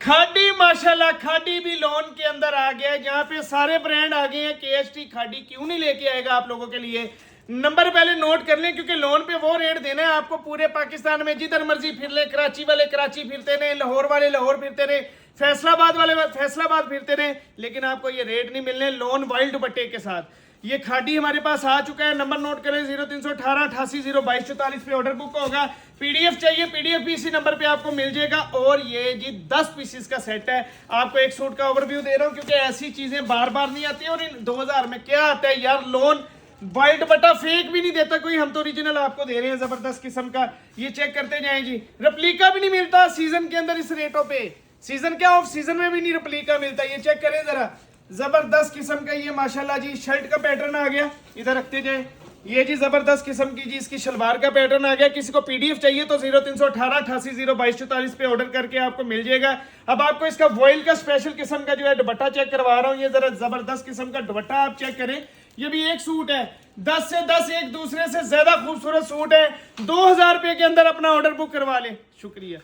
खाड़ी माशाल्लाह, खाड़ी भी लोन के अंदर आ गया है, जहां पे सारे ब्रांड आ गए हैं। केएसटी खाड़ी क्यों नहीं लेके आएगा आप लोगों के लिए? नंबर पहले नोट कर लें, क्योंकि लोन पे वो रेट देना है आपको पूरे पाकिस्तान में, जिधर मर्जी फिर ले। कराची वाले कराची फिरते रहे, लाहौर वाले लाहौर फिरते रहे, फैसलाबाद वाले फैसलाबाद फिरते रहे, लेकिन आपको ये रेट नहीं मिलने लोन वाइल्ड दुपट्टे के साथ। ये खाड़ी हमारे पास आ चुका है। नंबर नोट करें 0318 88 022 44 पे ऑर्डर बुक होगा। पीडीएफ चाहिए, पीडीएफ भी इसी नंबर पे आपको मिल जाएगा। और ये जी 10 पीसेस का सेट है। आपको एक सूट का ओवरव्यू दे रहा हूँ, क्योंकि ऐसी चीजें बार बार नहीं आती। और इन 2000 में क्या आता है यार, लोन वाइल्ड बटा फेक भी नहीं देता कोई, हम तो ओरिजिनल आपको दे रहे हैं जबरदस्त किस्म का। ये चेक करते जाएं जी, रेप्लिका भी नहीं मिलता सीजन के अंदर इस रेटों पे। सीजन क्या ऑफ सीजन में भी नहीं रेप्लिका मिलता। ये चेक करें जरा, जबरदस्त किस्म का ये माशाल्लाह जी शर्ट का पैटर्न आ गया। इधर रखते जाएं, ये जी जबरदस्त किस्म की जी इसकी शलवार का पैटर्न आ गया। किसी को पीडीएफ चाहिए तो 0318 88 022 44 पे ऑर्डर करके आपको मिल जाएगा। अब आपको इसका वॉइल का स्पेशल किस्म का जो है दुपट्टा चेक करवा रहा हूँ। ये जरा जबरदस्त किस्म का दुपट्टा आप चेक करें। ये भी एक सूट है, 10 से 10 एक दूसरे से ज्यादा खूबसूरत सूट है। 2000 रुपए के अंदर अपना ऑर्डर बुक करवा लें। शुक्रिया।